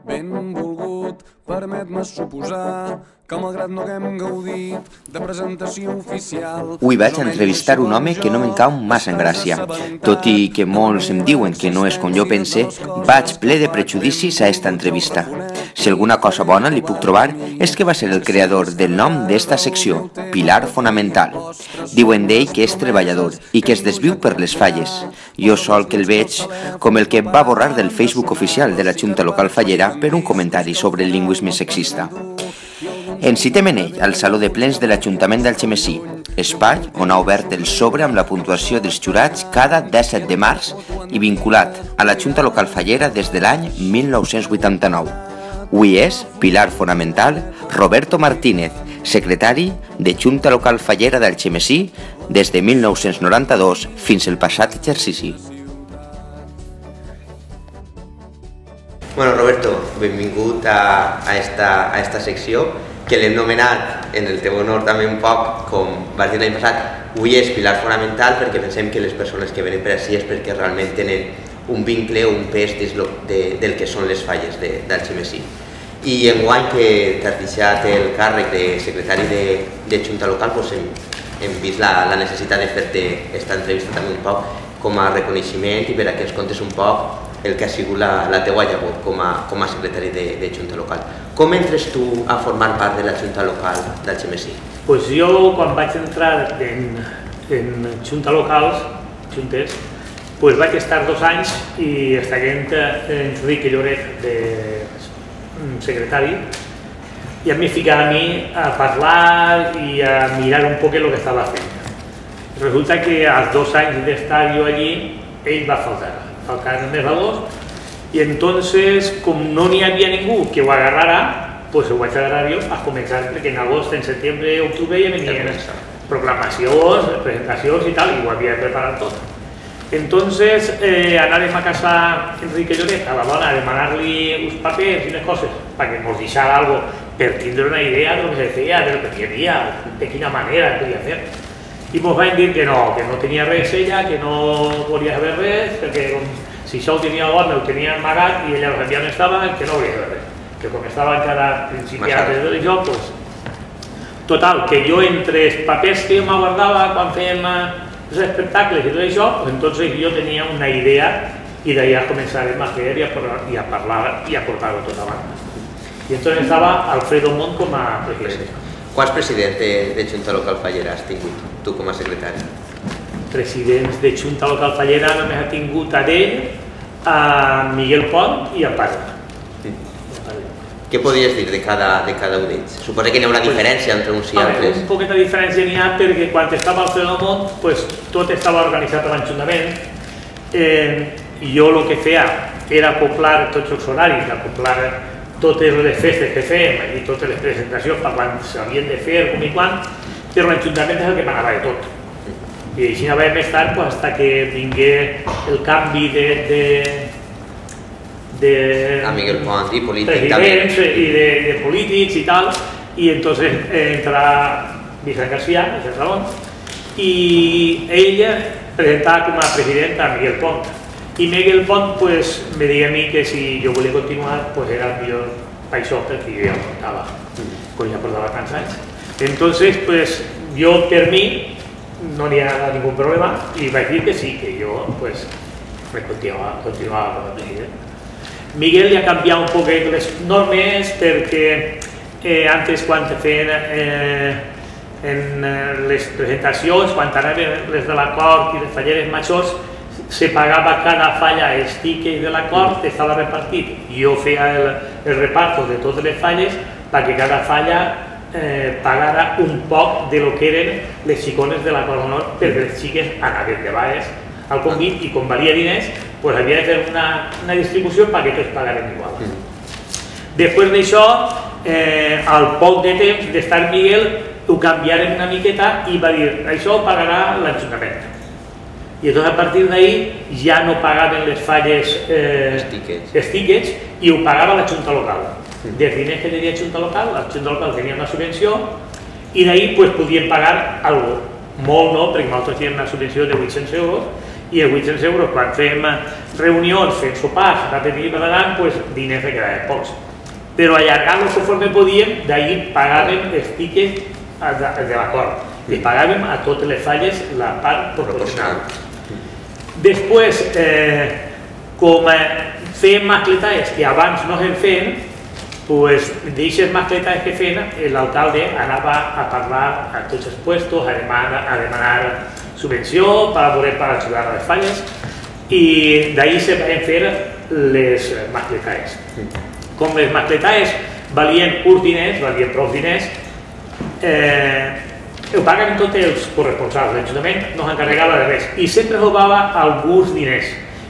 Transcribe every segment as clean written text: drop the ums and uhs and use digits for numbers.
Benvolgut, permet-me suposar que malgrat no haguem gaudit de presentació oficial... Avui vaig entrevistar un home que no me'n cau massa en gràcia. Tot i que molts em diuen que no és com jo pense, vaig ple de prejudicis a esta entrevista. Si alguna cosa bona li puc trobar és que va ser el creador del nom d'esta secció, Pilar Fonamental. Diuen d'ell que és treballador i que es desviu per les falles. Jo sol que el veig com el que va borrar del Facebook oficial de la Junta Local Fallera per un comentari sobre el lingüisme sexista. Ens citem en ell al Saló de Plens de l'Ajuntament d'Algemesí, espai on ha obert el sobre amb la puntuació dels jurats cada 17 de març i vinculat a la Junta Local Fallera des de l'any 1989. Avui és Pilar Fonamental Roberto Martínez, secretari de Junta Local Fallera d'Algemesí des de 1992 fins al passat exercici. Bueno, Roberto, benvingut a esta secció, que l'hem nomenat en el teu honor també un poc, com vas dir l'any passat, avui és Pilar Fonamental perquè pensem que les persones que venen per ací és perquè realment tenen un vincle o un pes del que són les falles d'Algemesí. I enguany que t'has deixat el càrrec de secretari de Junta Local, hem vist la necessitat de fer-te aquesta entrevista també un poc com a reconeixement i per a que ens contes un poc el que ha sigut la teua llavor com a secretari de Junta Local. Com entres tu a formar part de la Junta Local d'Algemesí? Pues jo, quan vaig entrar en Junta Locals, Juntes, pues vaig estar 2 anys i estaient Enrique Lloret de secretari i em ficava a mi a parlar i a mirar un poc el que estava fent. Resulta que als 2 anys d'estar jo allí, ell va faltar el mes d'agost, i entonces, com no n'hi havia ningú que ho agarrara, pues ho vaig agarrar jo a començar, perquè en agost, en setembre, octubre ja venien proclamacions, presentacions i tal, i ho havia preparat tot. Entonces, anàvem a casa Enrique Lloret, a la dona, a demanar-li uns papers i unes coses, perquè ens deixara algo per tindre una idea de lo que se feia, de lo que hi havia, de quina manera es podia fer. I ens van dir que no tenia res ella, que no volia saber res, perquè si això ho tenia l'home, ho tenia amagat i ella no sabia on estava, que no volia saber res. Que com estava encara principiant de jo, doncs... Total, que jo entre els papers que jo m'aguardava quan fèiem els espectacles i tot això, entonces jo tenia una idea i d'allà començarem a fer i a parlar i a portar-ho tot avant. I entonces estava Alfredo Montt com a president. Quants presidents de Junta Local Fallera has tingut, tu com a secretari? Presidents de Junta Local Fallera només ha tingut a ell, a Miguel Pont i a Parra. Què podies dir de cada un d'ells? Suposa que hi ha una diferència entre uns i altres. Un poquet de diferència n'hi ha perquè quan estava Alfredo Montt tot estava organitzat a l'Ajuntament i jo el que feia era acoplar tots els horaris, acoplar totes les festes que fem i totes les presentacions per quan s'havien de fer, com i quan, però l'Ajuntament és el que manava de tot. I així vam estar fins que vingué el canvi de Miguel Pont i polític també. I de polítics i tal, i entonces entra Vicent García, Vicent Ramon, i ella presentava com a president a Miguel Pont. I Miguel Pont me deia a mi que si jo volia continuar era el millor per això, perquè jo ja ho portava, quan ja portava tants anys. Entonces, jo per mi no n'hi ha ningú problema i vaig dir que sí, que jo continuava com a president. Miguel ja ha canviat un poc les normes perquè antes quan feien en les presentacions, quan anaven les de l'acord i les falleres majors, se pagava cada falla els tickets de l'acord, estava repartit. Jo feia el reparto de totes les falles perquè cada falla pagara un poc de lo que eren les xicones de l'acord d'honor perquè les xiques anaven de vegades al convit i com valia diners havia de fer una distribució perquè tots pagaren igual. Després d'això, al poc de temps d'estar Miguel, ho canviaren una miqueta i va dir això ho pagarà l'Ajuntament. I a partir d'ahir ja no pagaven les falles els tickets i ho pagava la Junta Local. Dels diners que tenia la Junta Local tenia una subvenció i d'ahir podien pagar alguna cosa. Molt no, perquè nosaltres teníem una subvenció de 800 euros i els 800 euros quan fem reunions, fem sopars, anar per aquí per allà, doncs diners que quedaven pocs. Però allargar-los conforme podíem, d'ahir pagàvem els tickets de l'acord i pagàvem a totes les falles la part proporcional. Després, com fèiem mascletades que abans no es feien, d'aquestes mascletades que feien, l'alcalde anava a parlar a tots els puestos, a demanar subvenció per ajudar a les falles, i d'ahir se van fer les mascletades. Com les mascletades valien uns diners, valien prou diners, ho paguen tots els corresponsals. L'Ajuntament no s'encarregava de res i sempre robava alguns diners.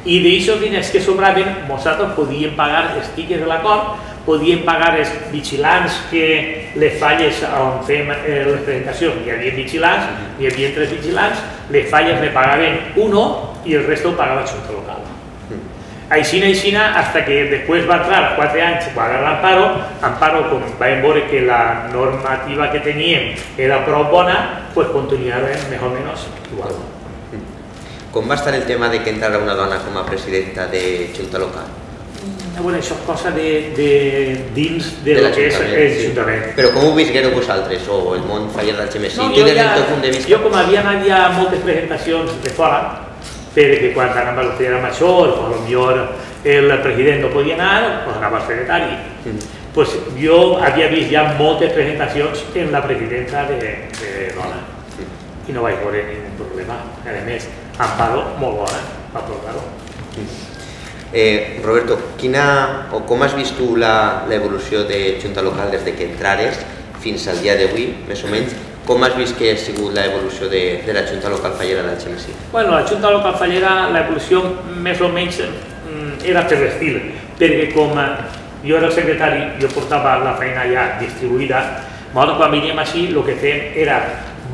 I d'aquests diners que sobraven, nosaltres podíem pagar els tickets de l'acord, podíem pagar els vigilants que les falles on fem les presentacions hi havia vigilants, hi havia 3 vigilants, les falles le pagaven uno i el resto ho pagava la Junta Local. Així, fins que després va entrar 4 anys, va agarrar Amparo, com vam veure que la normativa que teníem era prou bona, doncs continuàvem més o menys igual. Com va estar el tema de que entrara una dona com a presidenta de Junta Local? Bueno, això és cosa de dins de lo que és l'Ajuntament. Però com ho visqueu vosaltres, o el món faller d'Algemesí? Jo, com havia anat ja a moltes presentacions de fora, perquè quan anàvem a l'Hospital Major, potser el president no podia anar, doncs anava al secretari. Jo havia vist ja moltes presentacions en la presidenta de dona i no vaig veure ningú problema. A més, Amparo, molt bona, va provar-ho. Roberto, com has vist tu l'evolució de Junta Local des que entrares fins al dia d'avui, més o menys? Com has vist que ha sigut l'evolució de la Junta Local Fallera d'Algemesí? Bueno, la Junta Local Fallera, l'evolució més o menys era per l'estil, perquè com jo era el secretari, jo portava la feina ja distribuïda, nosaltres quan veníem així el que fèiem era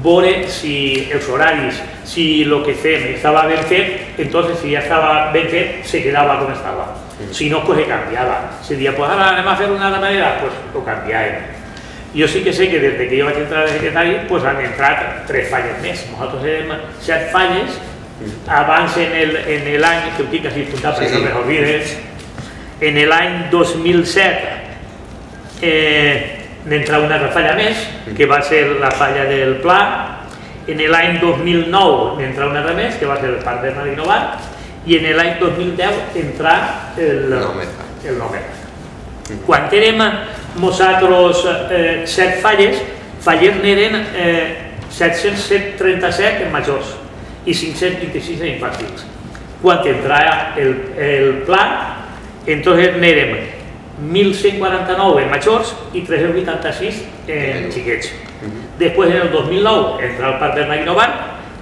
veure si els horaris, si el que fèiem estava ben fet, entonces si ja estava ben fet, se quedava com estava. Si no, pues se canviava. Si dia, pues ara anem a fer una altra manera, pues ho canviàvem. Jo sí que sé que des que jo vaig entrar de secretari han entrat 3 falles més. Nosaltres érem 7 falles. Abans, en l'any, que ho tinc així apuntat perquè no m'oblides, en l'any 2007 n'entra una altra falla més, que va ser la falla del Pla. En l'any 2009 n'entra una altra més, que va ser el Parc Bernardino Bar. I en l'any 2010 entra el Nomercat. Quan érem nosaltres 7 fallers n'eren 737 en majors i 526 en infantils. Quan entrava el Pla, entonces n'érem 1.149 en majors i 386 en xiquets. Després, en el 2009, entra el Parc Bernardino Bar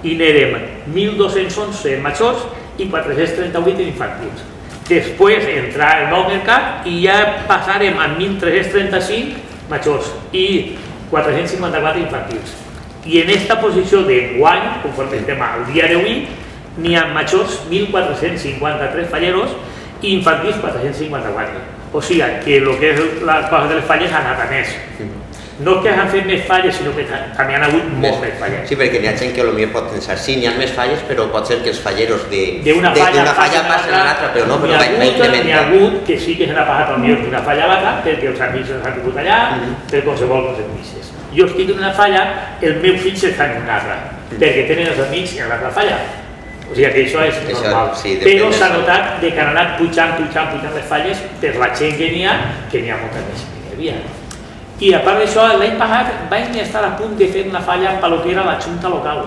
i n'érem 1.211 en majors i 438 en infantils. Després entra el nou mercat i ja passarem a 1.335 majors i 454 infantils. I en aquesta posició d'enguany, conforme estem al dia d'avui, n'hi ha majors 1.453 falleros i infantils 454. O sigui que el que és la cosa de les falles ha anat a més. No que hagin fet més falles, sinó que també han hagut molts més falles. Sí, perquè n'hi ha gent que potser pot pensar, sí, n'hi ha més falles, però pot ser que els falleros d'una falla passen a l'altra, però no, però va incrementar. N'hi ha hagut que sí que se n'ha passat d'una falla a l'altra, perquè els amics s'han tingut allà, per qualsevol cosa de misses. Jo estic en una falla, els meus fills estan en una altra, perquè tenen els amics en l'altra falla. O sigui que això és normal. Però s'ha notat que han anat pujant les falles per la gent que n'hi ha molta més que n'hi havia. I a part d'això, l'any passat vam estar a punt de fer una falla per lo que era la Junta Local.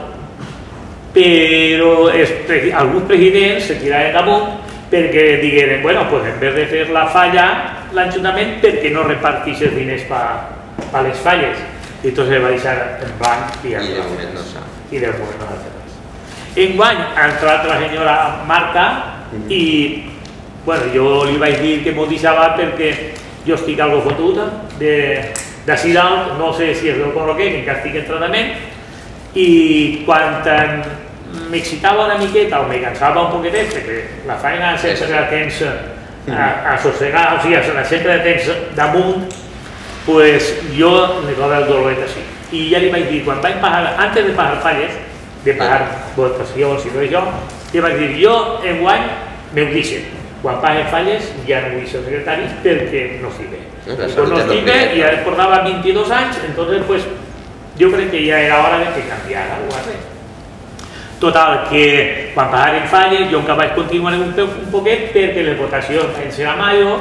Però alguns presidents se tiraven damunt perquè digueren, bueno, pues en vez de fer la falla, l'Ajuntament, perquè no repartís els diners per les falles. I tot se va deixar en blanc i de moment no s'ha fet res. Enguany ha entrat la senyora Marta i jo li vaig dir que m'ho deixava perquè jo estic algo fotut d'ací dalt, no sé si és del col·loquer, que encara estic en tractament, i quan m'excitava una miqueta o me cansava un poquetet, perquè la feina sempre la tens assossegar, o sigui, sempre la tens damunt, doncs jo me va el doloret així. I ja li vaig dir, quan vaig pagar, antes de pagar falles, de pagar votacions i tot això, I vaig dir, jo enguany m'ho deixen. Quan passen falles ja no vull ser secretari perquè no estic bé. Quan no estic bé, ja portava 22 anys, entonces pues jo crec que ja era hora de que canviara alguna cosa. Total, que quan passaren falles jo encara vaig continuar un poquet perquè les votacions van ser a mayo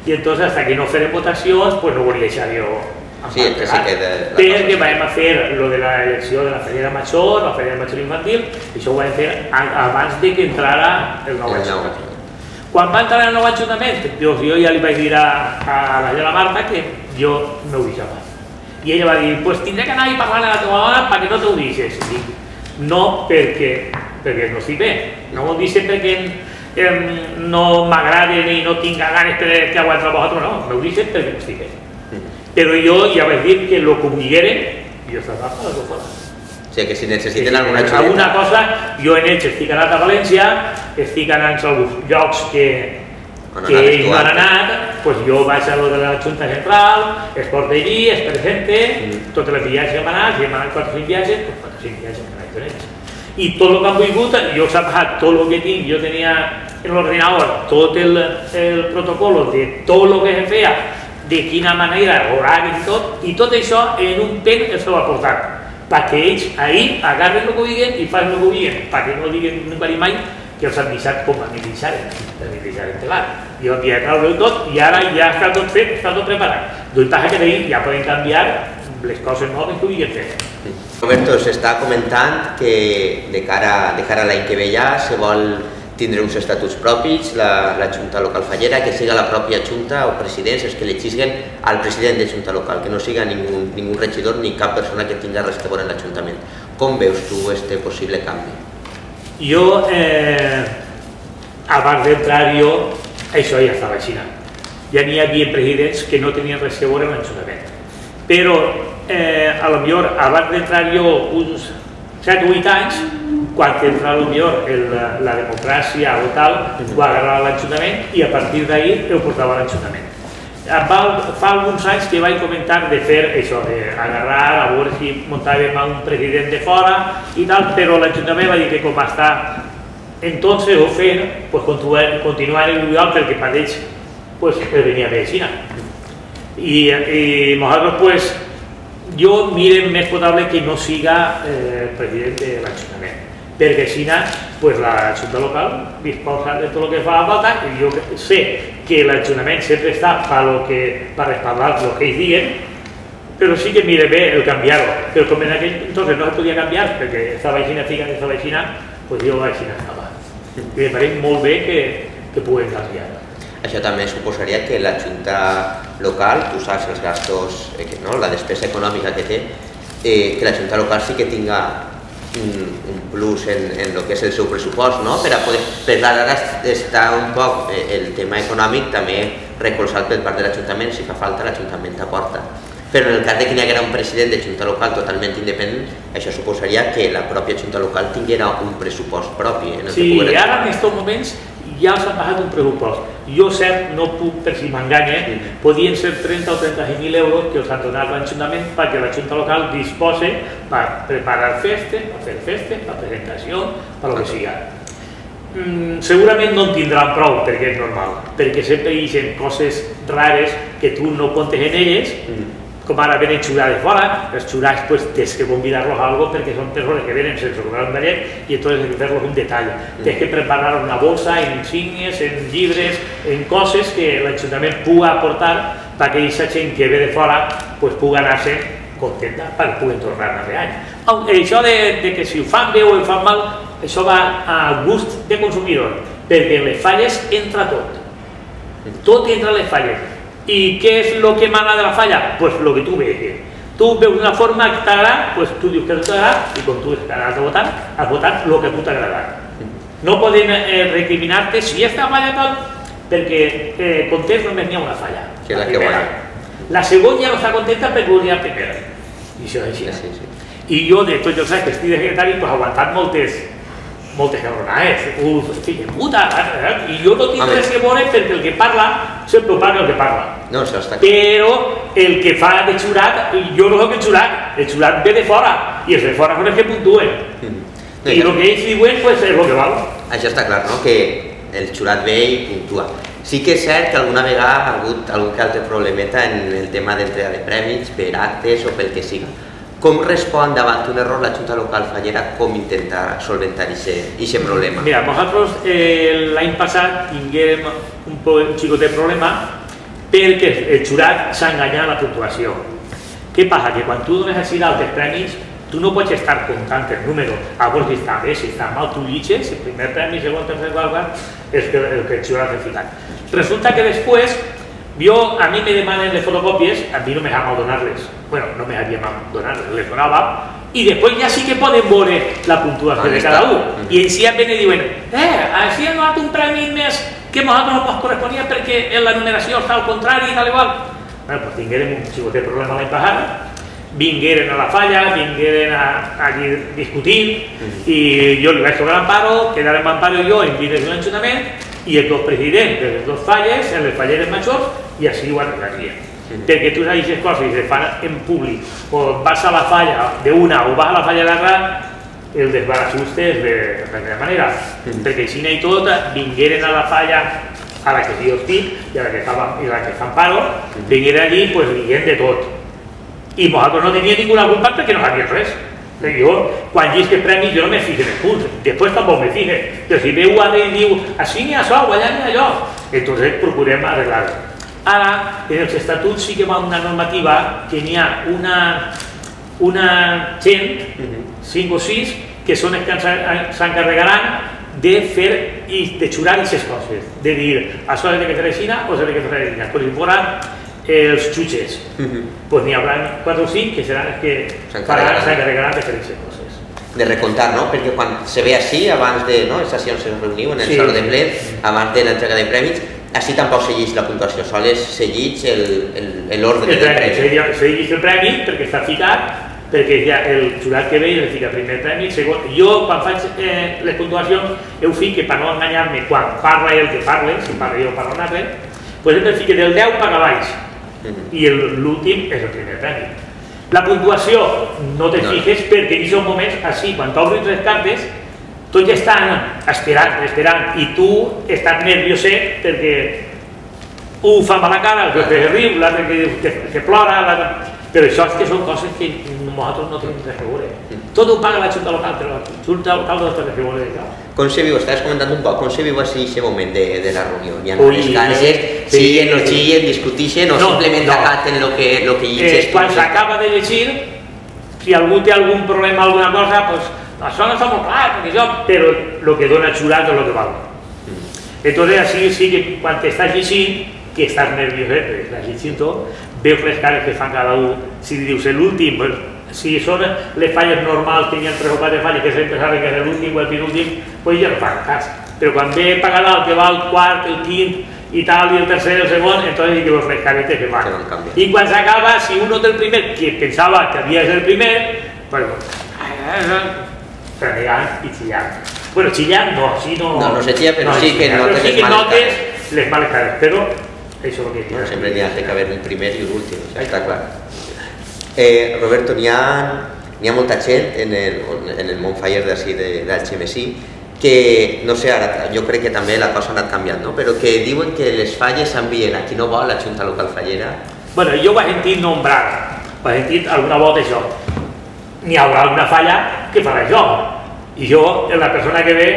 i entonces hasta que no farem votacions pues no volia deixar jo perquè vam fer lo de l'elecció de la Fallera Major, la Fallera Major Infantil, i això ho vam fer abans de que entrara el nou Ajuntament. Quan va entrar el nou Ajuntament, jo ja li vaig dir a la senyora Marta que jo no ho deixava. I ella va dir, pues tindré que anar i parlar a la teva dona perquè no t'ho deixes. No perquè no estic bé, no ho deixes perquè no m'agraden i no tinc ganes que aguantar a vosaltres, no, m'ho deixes perquè no estic bé. Però jo ja vaig dir que lo que em digueren, jo estava a la cosa. O sigui que si necessiten alguna xuleta. Alguna cosa, jo en ells estic anat a València, estic anant a alguns llocs que ells no han anat, doncs jo vaig a lo de la Junta Central, es porta allí, es presente, totes les viatges que hem anat, si hem anat 4 o 5 viatges, doncs 4 o 5 viatges que hem anat amb ells. I tot el que han volgut, jo s'ha passat tot el que tinc, jo tenia en l'ordinador tot el protocol de tot el que se feia, de quina manera, horaris i tot això en un pen els ho ha portat, perquè ells ahir agarren el que diguen i fan el que diguen, perquè no diguen ningú mai que els han deixat com a mi deixaren pelat. Jo havia de treure tot i ara ja està tot fet, està tot preparat. Doncs passa que d'ahir ja poden canviar les coses noves que ho diguen fer. Roberto, s'està comentant que de cara a l'any que ve ja se vol tindre uns estatuts propis, la Junta Local Fallera, que siga la pròpia Junta o presidents els que elegixen al president de Junta Local, que no siga ningú regidor ni cap persona que tinga res que veure en l'Ajuntament. Com veus tu este possible canvi? Jo, abans d'entrar jo, això ja estava així. Ja n'hi havia presidents que no tenien res a veure amb l'Ajuntament. Però, a lo millor, abans d'entrar jo uns 7 o 8 anys, quan entra la democràcia o tal, ho agarrava l'Ajuntament i a partir d'ahir ho portava a l'Ajuntament. Fa alguns anys que vaig comentar de fer això, d'agarrar, a veure si muntàvem un president de fora i tal, però l'Ajuntament va dir que com està entonces ho fent, continuar igual perquè per ells venia bé així. I nosaltres, jo mirem més potable que no siga president de l'Ajuntament, perquè així la Junta Local disposa de tot el que fa a falta i jo sé que l'Ajuntament sempre està per respaldar el que ells diguen, però sí que mire bé el canviar-ho, però com en aquell entonces no se podia canviar perquè estava així, estava així, doncs jo així estava. I em pareix molt bé que puguem canviar. Això també suposaria que la Junta Local, tu saps els gastos, la despesa econòmica que té, que la Junta Local sí que tinga un plus en el que és el seu pressupost, per ara està un poc el tema econòmic també recolzat per part de l'Ajuntament, si fa falta l'Ajuntament aporta. Però en el cas que hi haguera un president de Junta Local totalment independent, això suposaria que la pròpia Junta Local tinguera un pressupost propi. Sí, ara en aquests moments ja els han passat un pressupost. Jo, cert, no puc, per si m'enganya, podien ser 30 o 35.000 euros que els han donat l'Ajuntament perquè la Junta Local dispose per preparar festes, per fer festes, per presentació, per el que siga. Segurament no en tindran prou, perquè és normal, perquè sempre hi ha coses rares que tu no comptes en elles, com ara venen xurà de fora, els xuràs tens que convidar-los a algo perquè són persones que venen sense cobrar un ballet i entonces hay que fer-los un detall. Tens que preparar una bolsa en insígnies, en llibres, en coses que l'Ajuntament pugui aportar perquè aquesta gent que ve de fora pugui anar-se contenta perquè puguen tornar a any. Això de que si ho fan bé o ho fan mal, això va a gust de consumidor, perquè en les falles entra tot. Tot entra a les falles. ¿Y qué es lo que emana de la falla? Pues lo que tú ves. Tú ves una forma que te agrada, pues tú dices que no te agrada y con tu ganas de votar, has votat lo que tú te agrada. No poden recriminar-te si esta falla tal, perquè contents només n'hi ha una falla. Que és la que guanya. La segona ja no està contenta perquè volia la primera. I això és així. I jo, de tots els anys que estic de secretari, he aguantat moltes cabronades, fill de puta, i jo no tinc res que veure perquè el que parla sempre parla el que parla. No, això està clar. Però el que fa de xurat, jo no soc el xurat ve de fora, i els de fora són els que puntuen. I el que ells diuen és el que val. això està clar, no? Que el jurat ve i puntua. Sí que és cert que alguna vegada ha hagut algun que altre problemeta en el tema d'entrega de prèmits, per actes o pel que siga. Com respon davant un error la Junta Local Fallera, com intenta solventar aquest problema? Mira, nosaltres l'any passat tinguem un xicotet problema perquè el jurat s'ha enganyat la puntuació. Què passa? Que quan tu dones així d'altres premis, tu no pots estar comptant el número. Llavors, si està bé, si està mal, tu llitges, el primer premi, segon, tercer, quart, és el que el jurat ha ficat. Resulta que després, a mi me demanen les fotocòpies, a mi no me sap mal donar-les. Bueno, no me sabia mal donar-les, les donava, i després ja sí que poden veure la puntuació de cada un. I així em venen i diuen, així hem donat un premi més que a nosaltres no ens corresponia perquè en la numeració està al contrari i tal i qual. Bé, doncs tinguérem un xicotet problema l'any passat, vingueren a la falla, vingueren allí discutint i jo li vaig tocar l'Amparo, quedarem Amparo i jo en vídeos de l'Ajuntament i els dos presidents de les dues falles, en les falleres majors, i així ho arreglaríem. Perquè tu saps aquestes coses i se fan en públic, o vas a la falla d'una o vas a la falla de l'altra, el desbarajuste és de manera, perquè així i tot vingueren a la falla a la que jo estic i a la que fa Amparo, vingueren allí i dient de tot. I nosaltres no teníem ninguna culpa perquè no sabíem res. Jo, quan llisc premis, jo no me fijo en el punt, després tampoc me fijo. Però si veu algú i diu, així n'hi ha això, o allà n'hi ha allò, entonces procurem arreglar-ho. Ara, en els estatuts sí que va una normativa que n'hi ha una gent, 5 o 6, que són els que s'encarregaran de fer i de xurar aquestes coses, de dir, això és de que fer aixina o és de que fer aixina. Pues si foran els jutges, doncs n'hi haurà 4 o 5 que seran els que s'encarregaran de fer aquestes coses. De recomptar, no? Perquè quan se ve així, abans de... no? Les sessions es reuniu en el saló de ple, abans de l'entrega de prèmits, així tampoc se llig la puntuació, sols se llig l'ordre del premi. Se llig el premi perquè està ficat, perquè ja el jurat que ve ja fica primer premi, segon... Jo, quan faig les puntuacions, ho fico per no enganyar-me quan parla el que parla, si parla jo o parla un altre, doncs em fico del 10 cap a baix, i l'últim és el primer premi. La puntuació no te fiques perquè en aquests moments, així, quan t'obres les cartes, tots ja estan esperant, i tu estàs nervioset perquè un fa mala cara, el que riu, l'altre que plora, però això és que són coses que nosaltres no tenim res a veure. Tot ho paga la Junta Local, però la Junta Local no té res a veure d'això. Com se viu, estaves comentant un poc, com se viu així aquest moment de la reunió? Hi ha les cares, xillen, no xillen, discutixen o simplement acaten el que llegeixes? Quan s'acaba de llegir, si algú té algun problema, alguna cosa, doncs això no està molt clar, però el que dona jurat és el que val. Entonces, així sí que quan t'estàs llegint, que estàs nerviós, perquè estàs llegint tot, veus les cares que fan cada un. Si dius l'últim, si són les falles normals, que hi ha 3 o 4 falles que sempre saben que és l'últim o el penúltim, doncs ja no fan cas. Però quan ve pagar el que va el quart, el quint i tal, i el tercer, el segon, entonces hi veus les caretes que van. I quan s'acaba, si un del primer, que pensava que havia de ser el primer, doncs renegant i xillant. Bueno, xillant no, si no... No se xilla, però sí que notes les males cares, però això és el que dic. Sempre n'hi ha d'haver un primer i un últim, està clar. Roberto, n'hi ha molta gent en el món faller d'ací d'Algemesí que, no sé, ara jo crec que també la cosa ha anat canviant, no? Però que diuen que les falles s'envien a qui no vol la Junta Local Fallera. Bueno, jo ho he sentit nombrar, ho he sentit alguna volta això. N'hi haurà alguna falla que farà això. I jo, la persona que ve,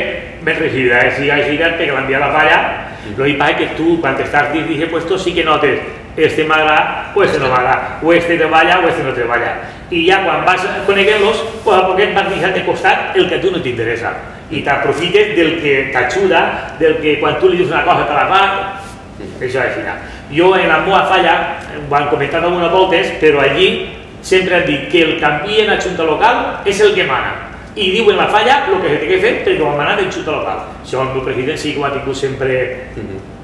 me recibirà així perquè l'envia a la falla. Lo que pasa es que tú, cuando estás dirige puesto, sí que notes este m'agrada o este no m'agrada, o este treballa o este no treballa. I ja quan vas coneguent-los, pues a poquet vas deixant de costat el que a tu no t'interessa. I t'aprofites del que t'ajuda, del que quan tu li dius una cosa te la fa, això és així. Jo en la meva falla, ho han comentat algunes voltes, però allí sempre han dit que el canvi en la Junta Local és el que mana. I diu en la falla el que se té que fer perquè ho ha manat en Junta Local. Això el meu president sí que ho ha tingut sempre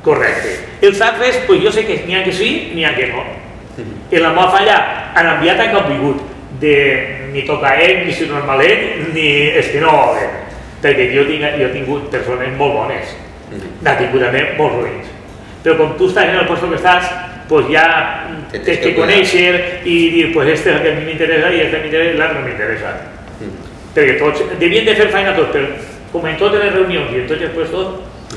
correcte. Els altres, jo sé que n'hi ha que sí, n'hi ha que no. En la meva falla han enviat a cap vingut, ni tocaet, ni si normalet, ni és que no volen. Perquè jo he tingut persones molt bones, n'ha tingut també molt ruïns. Però com tu estàs en el lloc que estàs, ja tens que conèixer i dir, este és el que m'interessa i este m'interessa i l'altre no m'interessa. Perquè tots devien de fer feina tots, però com en totes les reunions i en tots els puestos,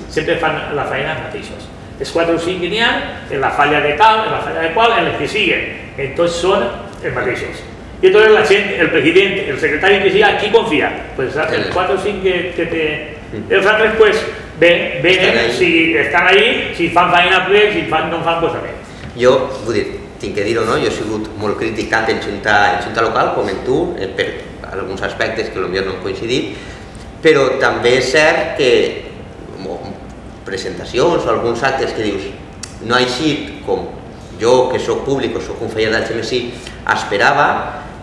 sempre fan la feina els mateixos. Els 4 o 5 que n'hi ha, en la falla de tal, en la falla de qual, en les que siguen, en tots són els mateixos. I entonces la gent, el president, el secretari que siga, qui confia? Pues els 4 o 5 que té... Els altres, pues, venen, si estan ahí, si fan feina, pues, si no fan, pues també. Jo, vull dir, tinc que dir-ho, no? Jo he sigut molt crític tant en junta local com en tu, per alguns aspectes que potser no hem coincidit, però també és cert que presentacions o alguns actes que dius no ha eixit com jo, que soc públic o soc conseller del XMSI, esperava,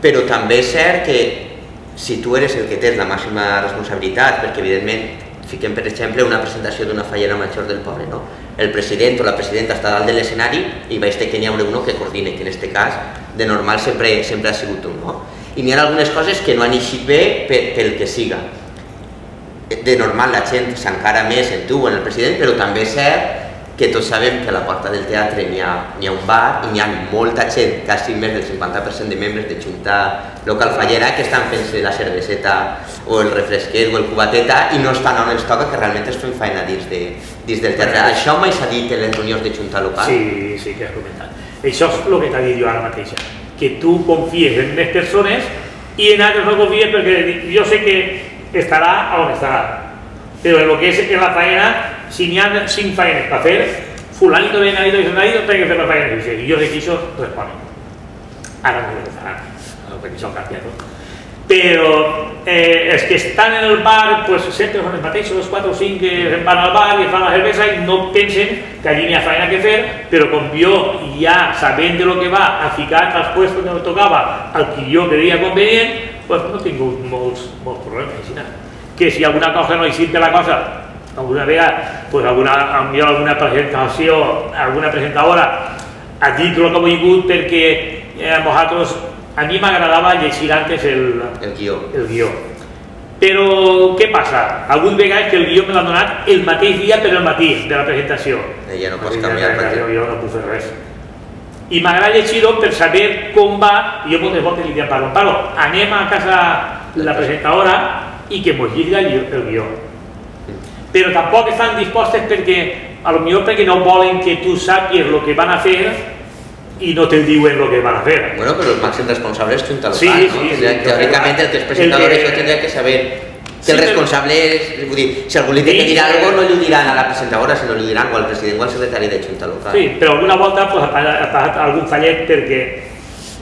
però també és cert que si tu eres el que tens la màxima responsabilitat, perquè evidentment fiquem per exemple una presentació d'una fallera major del poble, no? El president o la presidenta està dalt de l'escenari i veig que n'hi haurà uno que coordine, que en aquest cas de normal sempre ha sigut un, no? I n'hi ha algunes coses que no han eixit bé pel que siga. De normal la gent s'encara més en tu o en el president, però també és cert que tots sabem que a la porta del teatre n'hi ha un bar i n'hi ha molta gent, quasi més del 50% de membres de Junta Local Fallera que estan fent la cerveseta o el refresquet o el cubateta i no estan on ens toca, que realment es fem feina dins del teatre. Això mai s'ha dit en les reunions de Junta Local? Sí, que has comentat. Això és el que t'ha dit jo ara mateixa, que tu confies en més persones i en altres no confies perquè jo sé que estarà on estarà, però en el que és en la faena, si n'hi ha 5 faenes per fer, fulanito, venganito i sonadito té que fer la faena i jo sé que això responen. Ara no ho faran, perquè això ha canviat tot. Però els que estan en el bar sempre són els mateixos, els 4 o 5 que van al bar i fan la cervesa i no pensen que allí n'hi ha feina que fer, però com jo ja sabent de lo que va a ficar als puestos que me tocava al que jo creia convenient, no he tingut molts problemes. Que si alguna cosa no ha eixit de la cosa, alguna vegada, alguna presentació, alguna presentadora ha dit el que ha volgut perquè a mi m'agradava llegir antes el guió. Però què passa? Algunes vegades que el guió me l'ha donat el mateix dia per al matí de la presentació. Ja no pots canviar. Jo no puc fer res. I m'agrada llegir-ho per saber com va, i jo moltes voltes li dic a Pablo, anem a casa de la presentadora i que mos llegui el guió. Però tampoc estan dispostes perquè no volen que tu sàpies el que van a fer i no te diuen el que van a fer. Bueno, però el màxim responsable és Junta Local, no? Teòricament el que és presentador això tindria que saber que el responsable és, vull dir, si algú li té que dir alguna cosa no li ho diran a la presentadora, sinó li ho diran o al president o al secretari de Junta Local. Sí, però alguna volta ha passat algun fallet perquè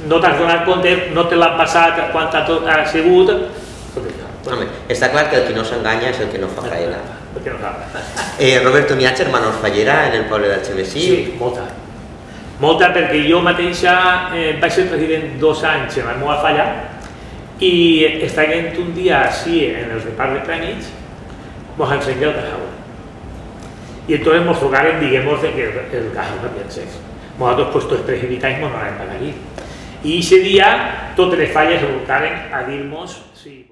no t'has donat compte, no te l'han passat quan ha sigut. Home, està clar que el que no s'enganya és el que no fa faena. Perquè no sap. Roberto, n'hi ha germanos fallera en el poble del XMSI? Sí, molta. Molta perquè jo mateixa vaig ser president 2 anys en la meva falla i estàvem un dia així en el repart de premis, ens encengué el cajau. I entonces nos tocaron, digamos, de que el cajau no pienses. Nosaltres, pues, tots precipitants no anàvem per allí. I aquest dia, totes les falles es volcaren a dir-nos si...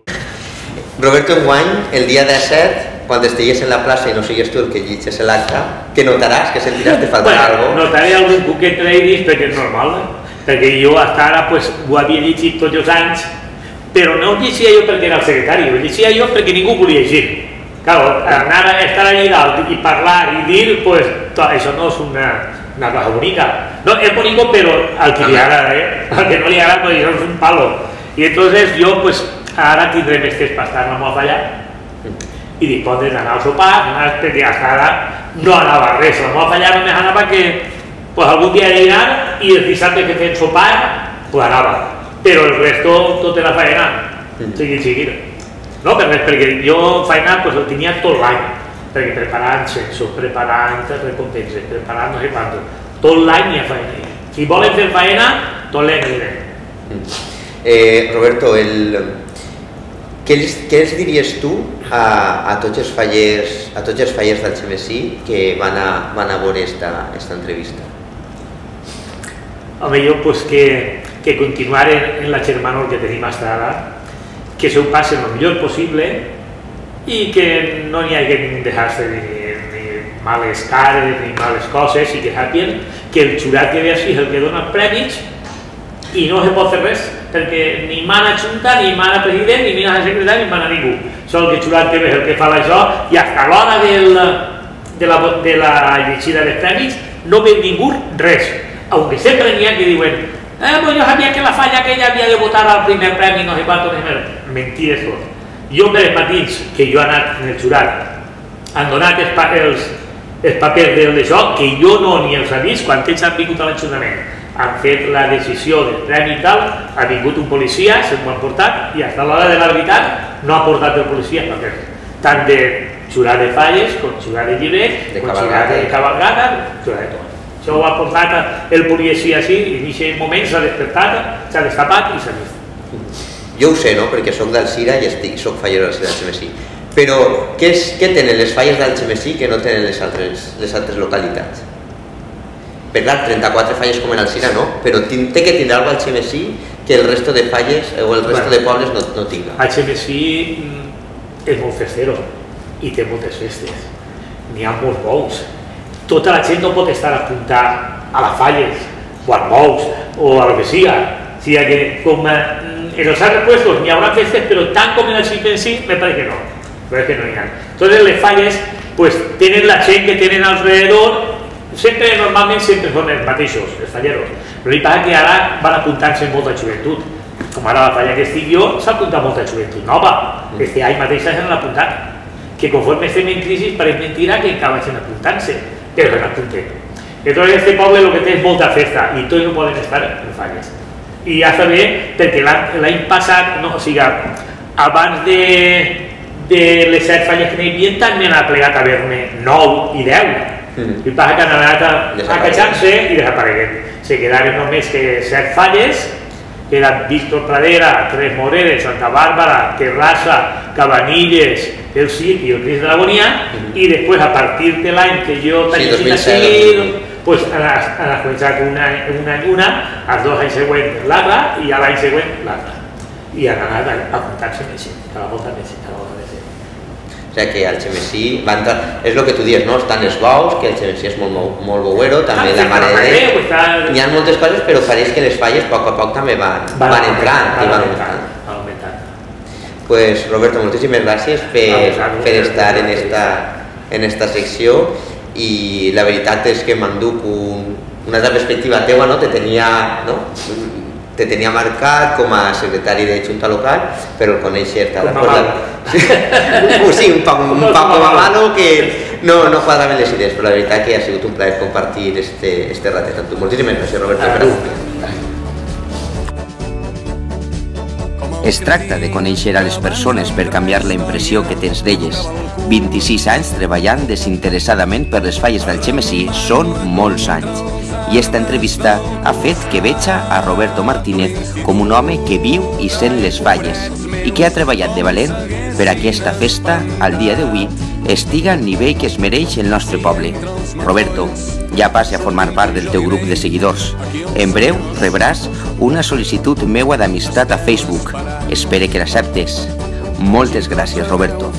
Roberto, enguany, el dia 17, quan estigués en la plaça i no sigues tu el que llitges l'acte, què notaràs? Que sentiràs que faltarà alguna cosa? Notaré algun poquet de l'Iris perquè és normal, perquè jo fins ara ho havia llegit tots els anys, però no ho llegia jo perquè era el secretari, ho llegia jo perquè ningú volia llegir. Claro, anar a estar allà dalt i parlar i dir, pues, això no és una cosa bonica. No, és bonico, però al que li agrada, al que no li agrada, pues, això és un palo. I entonces jo, pues, ara tindré més temps per estar en la meva falla i dispones d'anar al sopar, perquè fins ara no anava res. La meva falla només anava que algun dia he d'anar i el dissabte que fem sopar, anava. Però el resto tot era faena, seguir. No, per res, perquè jo feina el tenia tot l'any, perquè preparant censos, preparant recompenses, preparant no sé quant, tot l'any hi ha faena. Si volen fer faena, tot l'any anirem. Roberto, què els diries tu a tots els fallers del XMSI que van a veure esta entrevista? Home, jo que continuaren en la germanor que tenim fins ara, que s'ho passen el millor possible i que no n'hi hagi ni deixar-se ni males cares ni males coses i que sàpien que el jurat que ve així és el que dona els premis i no se pot fer res. perquè ni mana Junta, ni mana president, ni mana secretari, ni mana ningú. Sol que Xulat TV és el que fa això, i fins a l'hora de la llegida dels premis no ve ningú res, aunque sempre n'hi ha que diuen pues jo sabia que la falla aquella havia de votar al primer premi, no sé quanto, mentides tot. Jo per els matins que jo he anat en el jurat han donat els papers d'això, que jo no ni els he vist, quan ells han vingut a l'Ajuntament han fet la decisió del premi i tal, ha vingut un policia, se'm ho han portat, i fins a l'hora de la veritat no ha portat el policia els papers, tant de jurat de falles, com jurat de llibret, com jurat de cabalgata, jurat de tot. Això ho ha portat el policia així, i en aquest moment s'ha despertat, s'ha destapat i s'ha vist. Jo ho sé, no?, perquè soc d'Alzira i soc faller d'Algemesí. Però què tenen les falles d'Algemesí que no tenen les altres localitats? Per clar, 34 falles com en Alzira no, però té que tindre alguna cosa Algemesí que el resto de falles o el resto de pobles no tinga. Algemesí és molt festero i té moltes festes, n'hi ha molts bous. Tota la gent no pot estar apuntada a les falles o als bous o a lo que siga. O sigui que com en els altres puestos n'hi haurà festes, però tant com en Algemesí me parece que no. Que no hi ha. Entonces les falles pues tenen la gent que tenen alrededor, normalment sempre són els mateixos, els falleros. Però li passa que ara van apuntant-se molta joventut. Com ara la falla que estic jo, s'ha apuntat molta joventut nova. Este any mateix s'han apuntat. Que conforme estem en crisi pareix mentira que acaben apuntant-se, però se n'apunten. Entonces este poble el que té és molta festa i tots no poden estar en falles. I ja està bé perquè l'any passat, o sigui, abans de les 7 falles que n'hi havia també n'ha plegat a haver-ne 9 i 10. I passa que han anat acatxant-se i desapareguent. Se quedaren només que 7 falles, que eren Víctor Pradera, Tres Moreres, Santa Bàrbara, Terrassa, Cabanilles, el Cid i el Cris de l'Agonia, i després a partir de l'any que jo tenia així, pues han començat una i una, els 2 anys següents l'altra i a l'any següent l'altra. I han anat apuntant-se més gent, cada volta més gent, cada volta més gent. O sigui que Algemesí va entrar, és el que tu dius, no? Estan els bous, que Algemesí és molt bouero, també la Mare de Déu, n'hi ha moltes coses, però pareix que les falles a poc també van entrant i van augmentant. Pues Roberto, moltíssimes gràcies per estar en esta secció, i la veritat és que m'enduc una altra perspectiva teua, no? Te tenia marcat com a secretari de Junta Local, però el conèixer a la cosa... Sí, un poc com a malo, que no quadraven les idees, però la veritat que ha sigut un plaer compartir este ratet amb tu. Moltíssimes gràcies, Roberto. Es tracta de conèixer a les persones per canviar la impressió que tens d'elles. 26 anys treballant desinteressadament per les falles d'Algemesí són molts anys. I esta entrevista ha fet que veja a Roberto Martínez com un home que viu i sent les falles i que ha treballat de valent per a aquesta festa, al dia d'avui, estiga al nivell que es mereix el nostre poble. Roberto, ja passi a formar part del teu grup de seguidors. En breu rebràs una sol·licitud meua d'amistat a Facebook. Espere que l'acceptes. Moltes gràcies, Roberto.